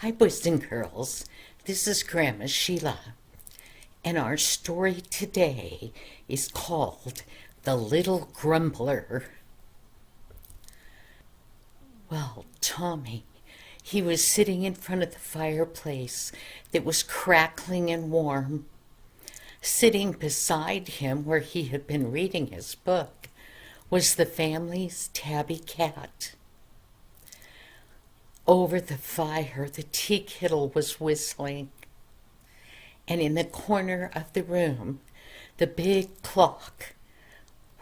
Hi, boys and girls. This is Grandma Sheilla, and our story today is called The Little Grumbler. Well, Tommy, he was sitting in front of the fireplace that was crackling and warm. Sitting beside him, where he had been reading his book, was the family's tabby cat. Over the fire, the tea kettle was whistling, and in the corner of the room, the big clock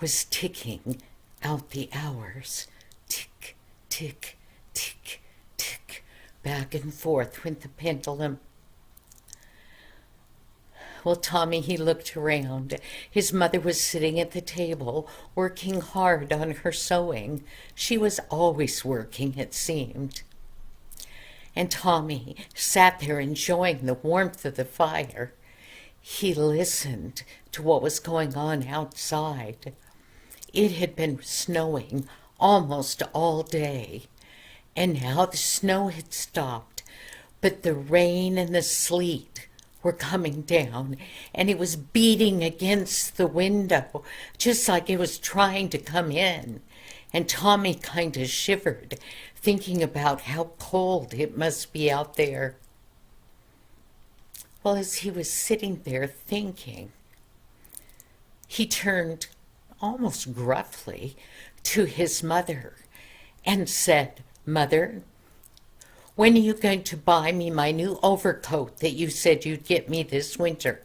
was ticking out the hours. Tick, tick, tick, tick, back and forth went the pendulum. Well, Tommy, he looked around. His mother was sitting at the table, working hard on her sewing. She was always working, it seemed. And Tommy sat there enjoying the warmth of the fire. He listened to what was going on outside. It had been snowing almost all day, and now the snow had stopped, but the rain and the sleet were coming down, and it was beating against the window, just like it was trying to come in. And Tommy kind of shivered, thinking about how cold it must be out there. Well, as he was sitting there thinking, he turned almost gruffly to his mother and said, "Mother, when are you going to buy me my new overcoat that you said you'd get me this winter?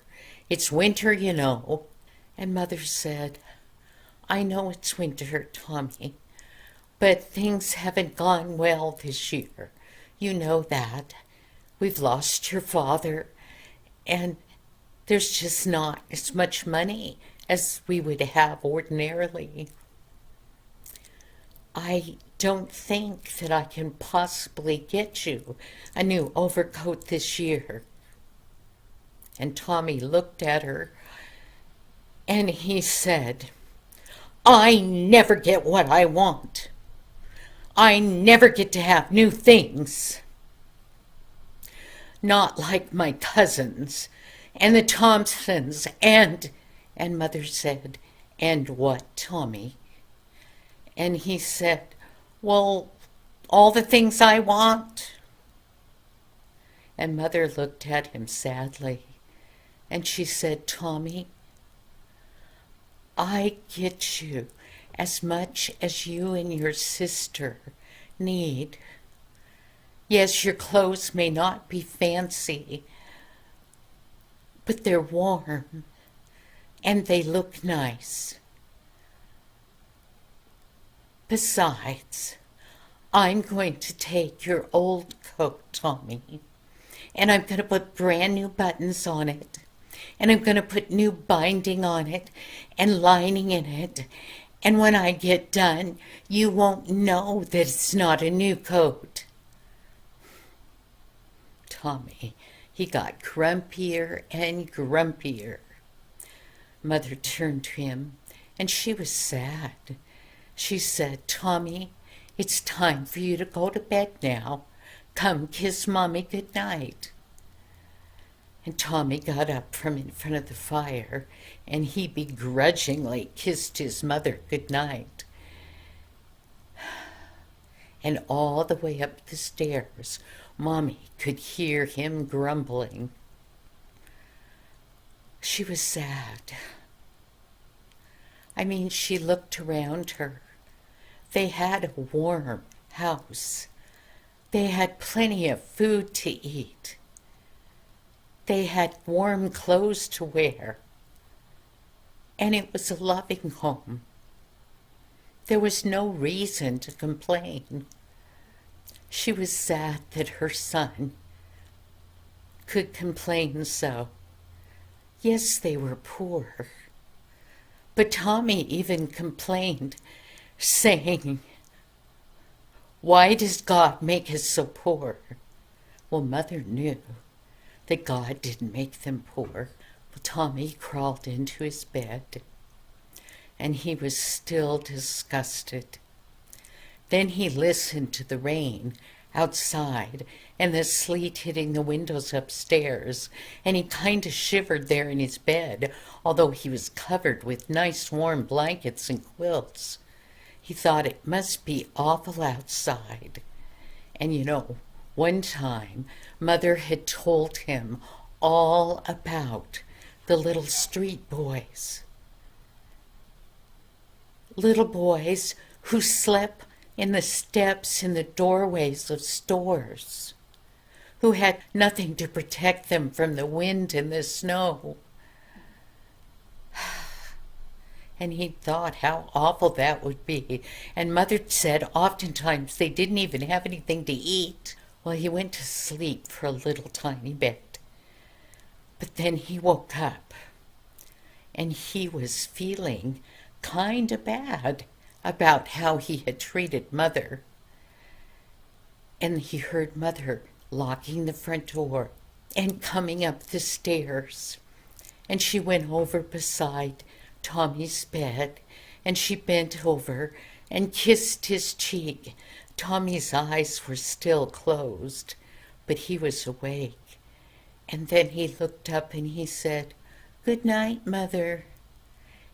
It's winter, you know." And Mother said, "I know it's winter, Tommy, but things haven't gone well this year. You know that. We've lost your father, and there's just not as much money as we would have ordinarily. I don't think that I can possibly get you a new overcoat this year." And Tommy looked at her, and he said, "I never get what I want. I never get to have new things. Not like my cousins and the Thompsons and Mother said, "And what, Tommy?" And he said, "Well, all the things I want." And Mother looked at him sadly, and she said, "Tommy, I get you as much as you and your sister need. Yes, your clothes may not be fancy, but they're warm and they look nice. Besides, I'm going to take your old coat, Tommy, and I'm going to put brand new buttons on it, and I'm going to put new binding on it and lining in it. And when I get done, you won't know that it's not a new coat." Tommy, he got grumpier and grumpier. Mother turned to him, and she was sad. She said, "Tommy, it's time for you to go to bed now. Come kiss Mommy good night." And Tommy got up from in front of the fire, and he begrudgingly kissed his mother good night. And all the way up the stairs, Mommy could hear him grumbling. She was sad. I mean, she looked around her. They had a warm house. They had plenty of food to eat. They had warm clothes to wear. And it was a loving home. There was no reason to complain. She was sad that her son could complain so. Yes, they were poor. But Tommy even complained, saying, "Why does God make us so poor?" Well, Mother knew that God didn't make them poor. Well, Tommy crawled into his bed, and he was still disgusted. Then he listened to the rain outside and the sleet hitting the windows upstairs, and he kind of shivered there in his bed, although he was covered with nice warm blankets and quilts. He thought it must be awful outside. And one time Mother had told him all about the little street boys. Little boys who slept in the steps in the doorways of stores, who had nothing to protect them from the wind and the snow. And he thought how awful that would be. And Mother said oftentimes they didn't even have anything to eat. Well, he went to sleep for a little tiny bit. But then he woke up, and he was feeling kind of bad about how he had treated Mother. And he heard Mother locking the front door and coming up the stairs. And she went over beside Tommy's bed, and she bent over and kissed his cheek. Tommy's eyes were still closed, but he was awake. And then he looked up and he said, "Good night, Mother."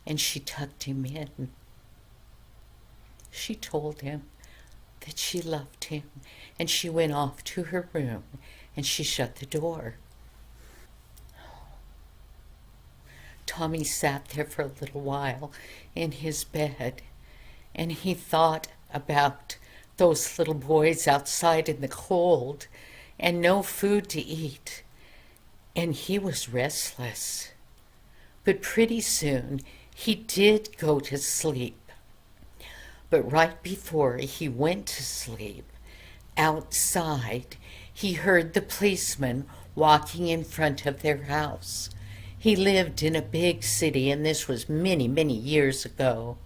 And she tucked him in. She told him that she loved him, and she went off to her room and she shut the door. Tommy sat there for a little while in his bed, and he thought about those little boys outside in the cold and no food to eat, and he was restless. But pretty soon he did go to sleep. But right before he went to sleep, outside, he heard the policeman walking in front of their house. He lived in a big city, and this was many, many years ago.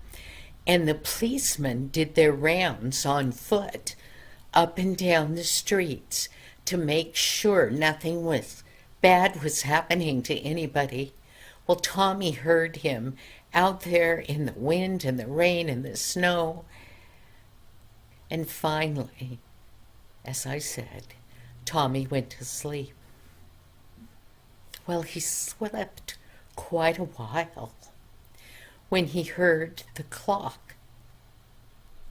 And the policemen did their rounds on foot up and down the streets to make sure nothing bad was happening to anybody. Well, Tommy heard him out there in the wind and the rain and the snow. And finally, as I said, Tommy went to sleep. Well, he slept quite a while when he heard the clock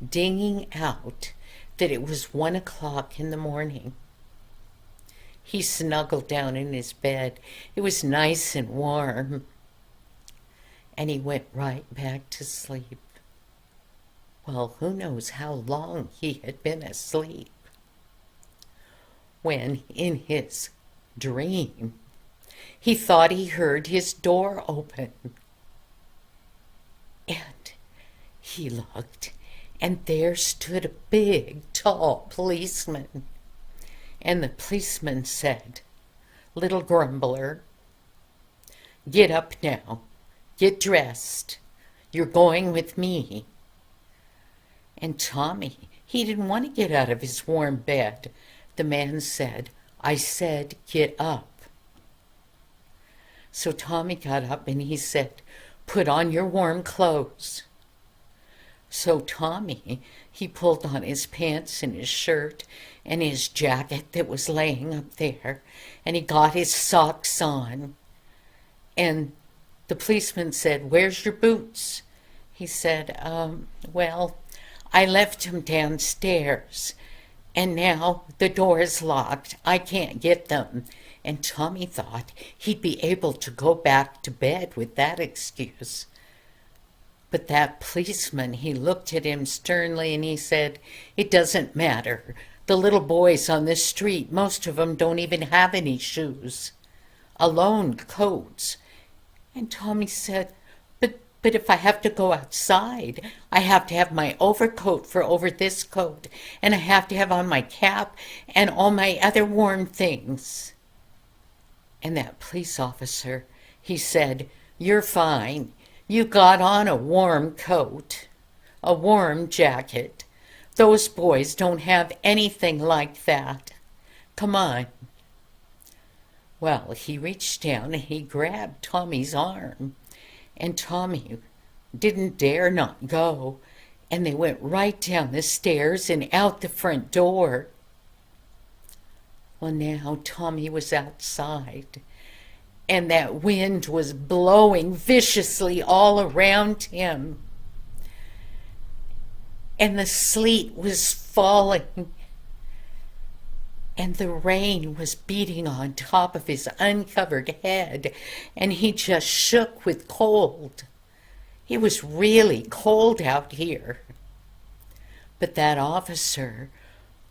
dinging out that it was 1 o'clock in the morning. He snuggled down in his bed. It was nice and warm. And he went right back to sleep. Well, who knows how long he had been asleep when, in his dream, he thought he heard his door open. And he looked, and there stood a big, tall policeman. And the policeman said, "Little Grumbler, get up now. Get dressed. You're going with me." And Tommy, he didn't want to get out of his warm bed. The man said, "I said get up." So Tommy got up and he said, "Put on your warm clothes." So Tommy, he pulled on his pants and his shirt and his jacket that was laying up there, and he got his socks on. And the policeman said, "Where's your boots?" He said, well, I left them downstairs, and now the door is locked. I can't get them." And Tommy thought he'd be able to go back to bed with that excuse. But that policeman, he looked at him sternly and he said, "It doesn't matter. The little boys on this street, most of them don't even have any shoes, alone coats." And Tommy said, But if I have to go outside, I have to have my overcoat for over this coat, and I have to have on my cap and all my other warm things." And that police officer, he said, "You're fine. You got on a warm coat, a warm jacket. Those boys don't have anything like that. Come on." Well, he reached down and he grabbed Tommy's arm, and Tommy didn't dare not go, and they went right down the stairs and out the front door. Well, now Tommy was outside, and that wind was blowing viciously all around him, and the sleet was falling, and the rain was beating on top of his uncovered head, and he just shook with cold. It was really cold out here. But that officer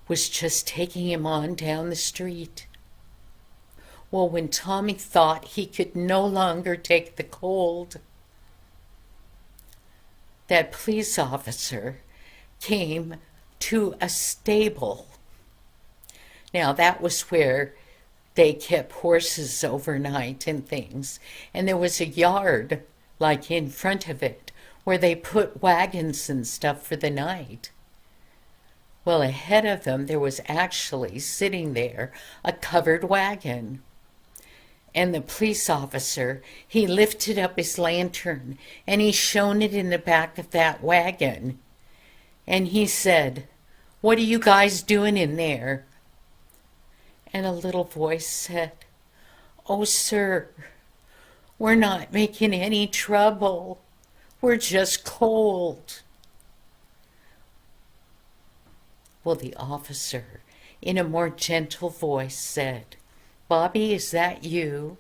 was just taking him on down the street. Well, when Tommy thought he could no longer take the cold, that police officer came to a stable. Now, that was where they kept horses overnight and things. And there was a yard, like in front of it, where they put wagons and stuff for the night. Well, ahead of them, there was actually sitting there a covered wagon. And the police officer, he lifted up his lantern and he shone it in the back of that wagon. And he said, "What are you guys doing in there?" And a little voice said, "Oh, sir, we're not making any trouble. We're just cold." Well, the officer, in a more gentle voice, said, "Bobby, is that you?"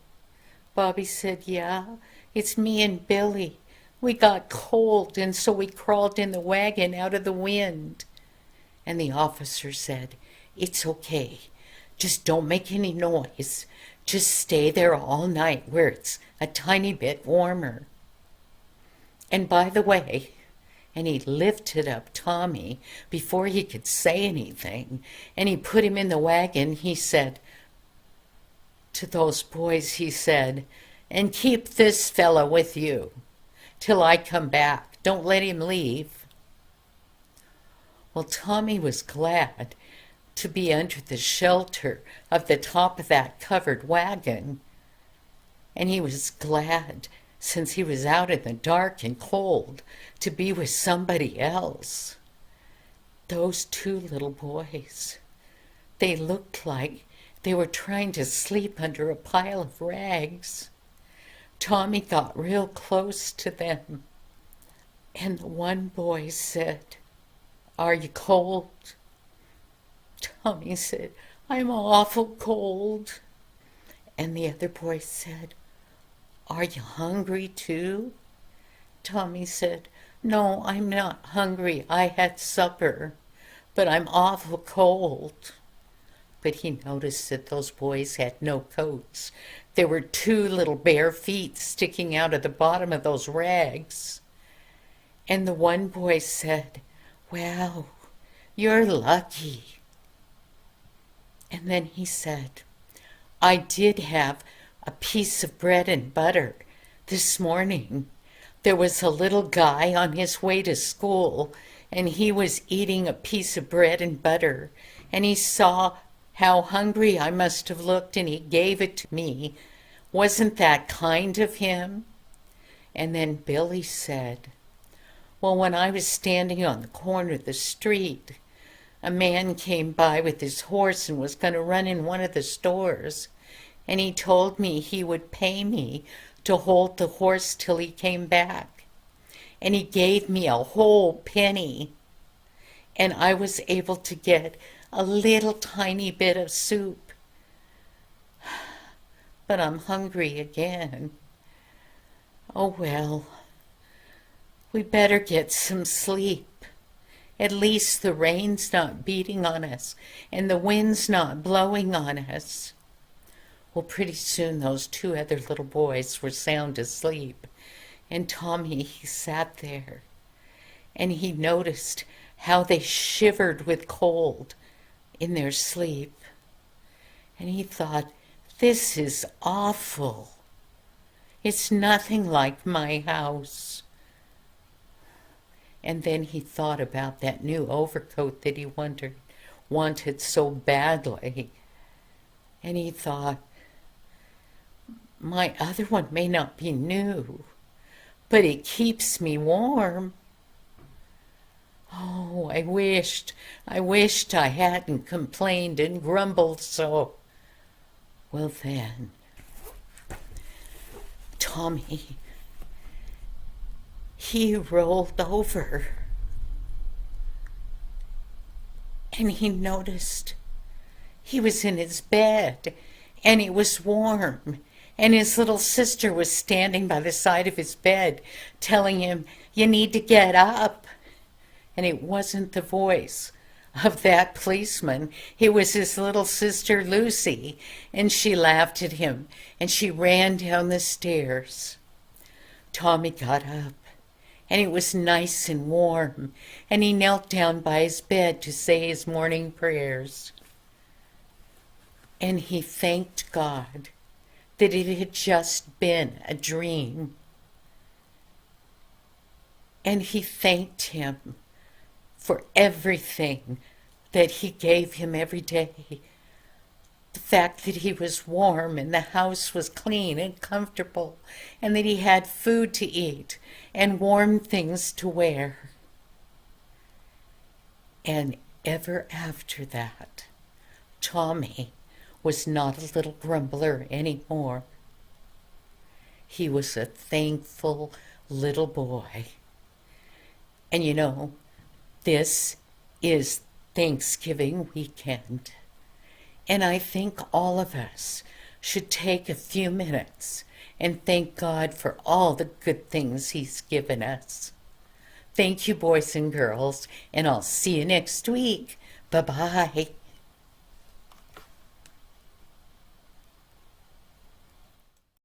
Bobby said, "Yeah, it's me and Billy. We got cold, and so we crawled in the wagon out of the wind." And the officer said, "It's okay. Just don't make any noise. Just stay there all night where it's a tiny bit warmer. And by the way," and he lifted up Tommy before he could say anything, and he put him in the wagon, he said to those boys, he said, "And keep this fella with you till I come back. Don't let him leave." Well, Tommy was glad to be under the shelter of the top of that covered wagon, and he was glad, since he was out in the dark and cold, to be with somebody else. Those two little boys, they looked like they were trying to sleep under a pile of rags. Tommy got real close to them, and the one boy said, "Are you cold?" Tommy said, "I'm awful cold." And the other boy said, "Are you hungry too?" Tommy said, "No, I'm not hungry. I had supper, but I'm awful cold." But he noticed that those boys had no coats. There were two little bare feet sticking out of the bottom of those rags. And the one boy said, "Wow, you're lucky." And then he said, "I did have a piece of bread and butter this morning. There was a little guy on his way to school, and he was eating a piece of bread and butter, and he saw how hungry I must have looked, and he gave it to me. Wasn't that kind of him?" And then Billy said, "Well, when I was standing on the corner of the street, a man came by with his horse and was going to run in one of the stores, and he told me he would pay me to hold the horse till he came back. And he gave me a whole penny, and I was able to get a little tiny bit of soup. But I'm hungry again. Oh well, we better get some sleep. At least the rain's not beating on us, and the wind's not blowing on us." Well, pretty soon those two other little boys were sound asleep, and Tommy, he sat there, and he noticed how they shivered with cold in their sleep. And he thought, "This is awful. It's nothing like my house." And then he thought about that new overcoat that he wanted so badly. And he thought, "My other one may not be new, but it keeps me warm." Oh, I wished I hadn't complained and grumbled so. Well then, Tommy, he rolled over and he noticed he was in his bed and it was warm. And his little sister was standing by the side of his bed telling him, "You need to get up." And it wasn't the voice of that policeman. It was his little sister Lucy. And she laughed at him and she ran down the stairs. Tommy got up and it was nice and warm, and he knelt down by his bed to say his morning prayers. And he thanked God that it had just been a dream. And he thanked him for everything that he gave him every day. The fact that he was warm and the house was clean and comfortable, and that he had food to eat and warm things to wear. And ever after that, Tommy was not a little grumbler anymore. He was a thankful little boy. And you know, this is Thanksgiving weekend. And I think all of us should take a few minutes and thank God for all the good things He's given us. Thank you, boys and girls, and I'll see you next week. Bye-bye.